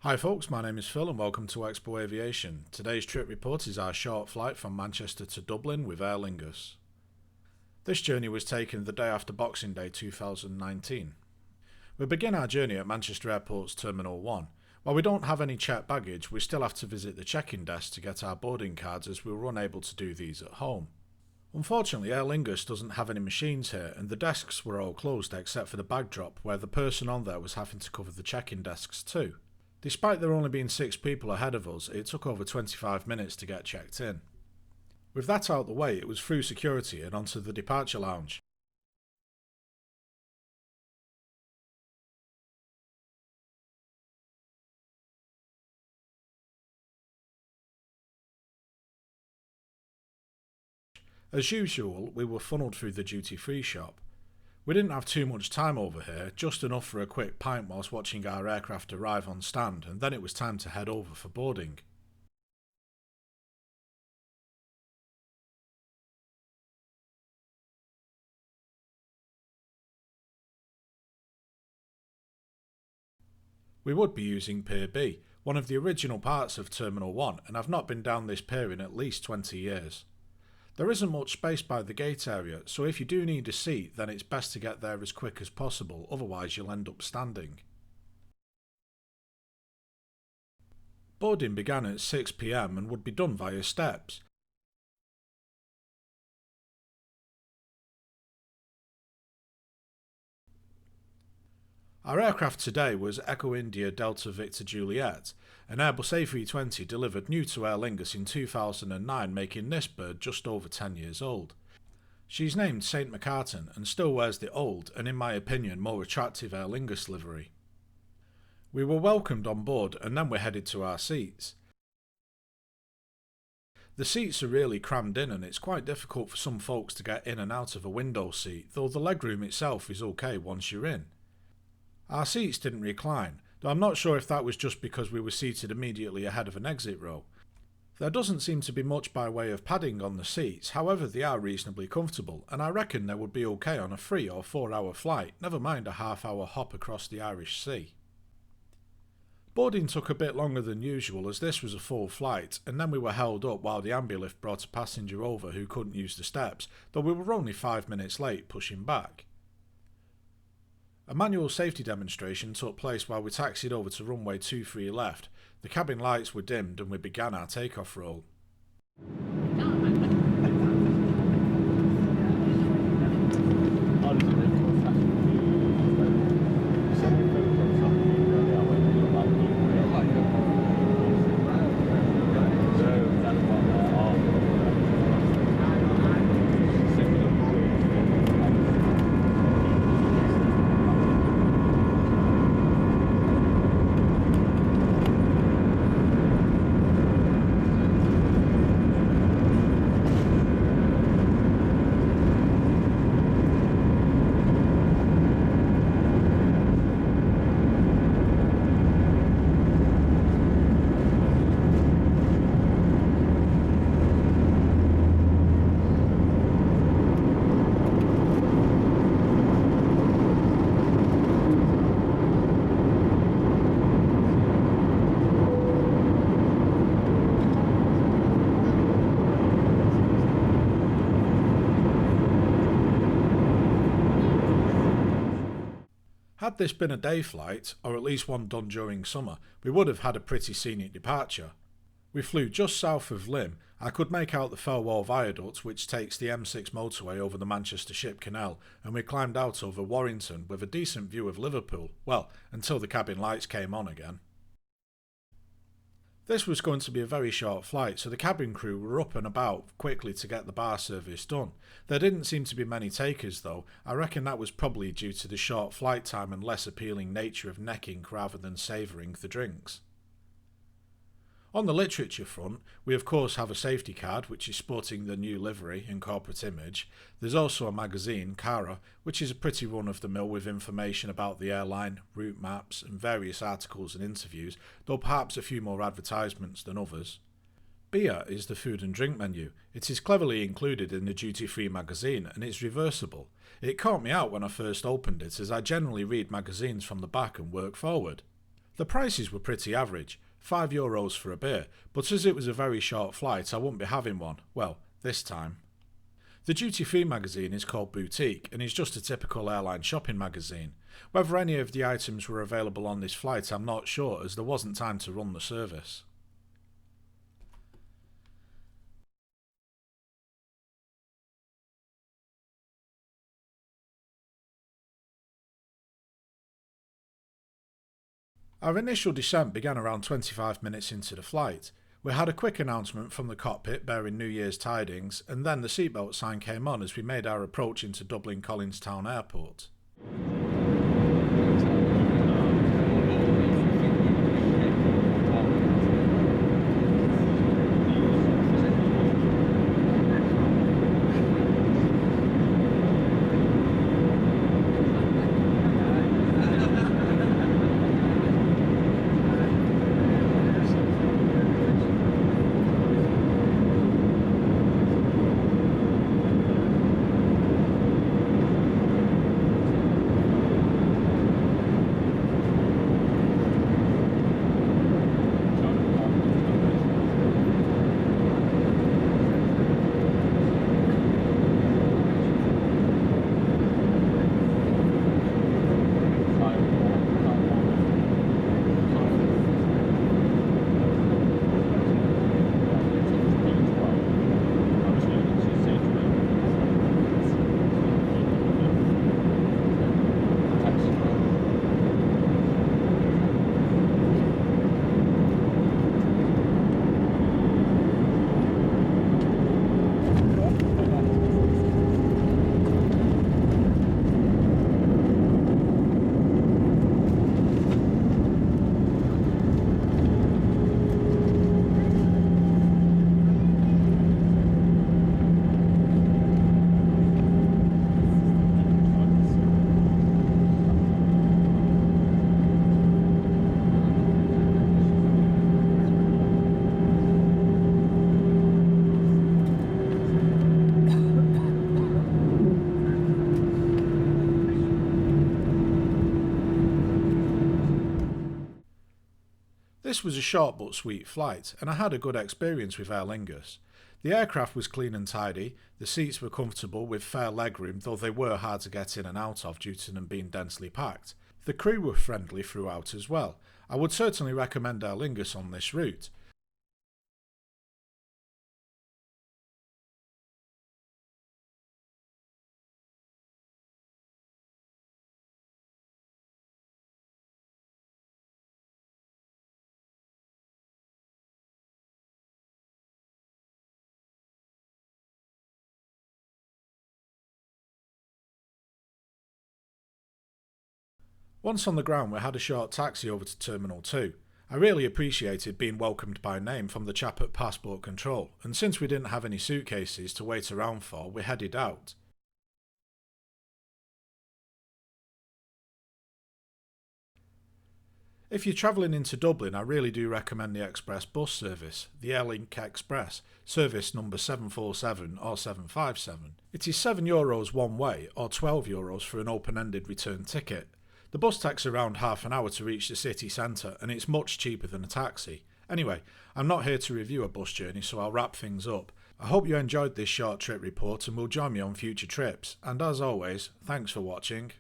Hi folks, my name is Phil and welcome to Expo Aviation. Today's trip report is our short flight from Manchester to Dublin with Aer Lingus. This journey was taken the day after Boxing Day 2019. We begin our journey at Manchester Airport's Terminal 1. While we don't have any checked baggage, we still have to visit the check-in desk to get our boarding cards as we were unable to do these at home. Unfortunately, Aer Lingus doesn't have any machines here and the desks were all closed except for the bag drop where the person on there was having to cover the check-in desks too. Despite there only being 6 people ahead of us, it took over 25 minutes to get checked in. With that out the way, it was through security and onto the departure lounge. As usual, we were funneled through the duty-free shop. We didn't have too much time over here, just enough for a quick pint whilst watching our aircraft arrive on stand, and then it was time to head over for boarding. We would be using Pier B, one of the original parts of Terminal 1, and I've not been down this pier in at least 20 years. There isn't much space by the gate area, so if you do need a seat, then it's best to get there as quick as possible, otherwise you'll end up standing. Boarding began at 6 PM and would be done via steps. Our aircraft today was Echo India Delta Victor Juliet, an Airbus A320 delivered new to Aer Lingus in 2009, making this bird just over 10 years old. She's named St McCartan and still wears the old and in my opinion more attractive Aer Lingus livery. We were welcomed on board and then we headed to our seats. The seats are really crammed in and it's quite difficult for some folks to get in and out of a window seat, though the legroom itself is okay once you're in. Our seats didn't recline, though I'm not sure if that was just because we were seated immediately ahead of an exit row. There doesn't seem to be much by way of padding on the seats, however they are reasonably comfortable, and I reckon they would be okay on a 3 or 4 hour flight, never mind a half-hour hop across the Irish Sea. Boarding took a bit longer than usual as this was a full flight, and then we were held up while the ambulift brought a passenger over who couldn't use the steps, though we were only 5 minutes late pushing back. A manual safety demonstration took place while we taxied over to runway 23 left. The cabin lights were dimmed and we began our takeoff roll. Had this been a day flight, or at least one done during summer, we would have had a pretty scenic departure. We flew just south of Lymm. I could make out the Fellwall Viaduct which takes the M6 motorway over the Manchester Ship Canal, and we climbed out over Warrington with a decent view of Liverpool, well, until the cabin lights came on again. This was going to be a very short flight, so the cabin crew were up and about quickly to get the bar service done. There didn't seem to be many takers though. I reckon that was probably due to the short flight time and less appealing nature of necking rather than savouring the drinks. On the literature front, we of course have a safety card which is sporting the new livery and corporate image. There's also a magazine, Cara, which is a pretty run-of-the-mill with information about the airline, route maps and various articles and interviews, though perhaps a few more advertisements than others. Beer is the food and drink menu. It is cleverly included in the duty-free magazine and it's reversible. It caught me out when I first opened it as I generally read magazines from the back and work forward. The prices were pretty average, €5 for a beer, but as it was a very short flight I wouldn't be having one, well, this time. The duty-free magazine is called Boutique and is just a typical airline shopping magazine. Whether any of the items were available on this flight I'm not sure, as there wasn't time to run the service. Our initial descent began around 25 minutes into the flight. We had a quick announcement from the cockpit bearing New Year's tidings, and then the seatbelt sign came on as we made our approach into Dublin Collins-Town Airport. This was a short but sweet flight, and I had a good experience with Aer Lingus. The aircraft was clean and tidy, the seats were comfortable with fair legroom, though they were hard to get in and out of due to them being densely packed. The crew were friendly throughout as well. I would certainly recommend Aer Lingus on this route. Once on the ground we had a short taxi over to Terminal 2. I really appreciated being welcomed by name from the chap at Passport Control, and since we didn't have any suitcases to wait around for, we headed out. If you're travelling into Dublin, I really do recommend the express bus service, the Airlink Express, service number 747 or 757. It is €7 one way or €12 for an open-ended return ticket. The bus takes around half an hour to reach the city centre and it's much cheaper than a taxi. Anyway, I'm not here to review a bus journey, so I'll wrap things up. I hope you enjoyed this short trip report and will join me on future trips, and as always, thanks for watching.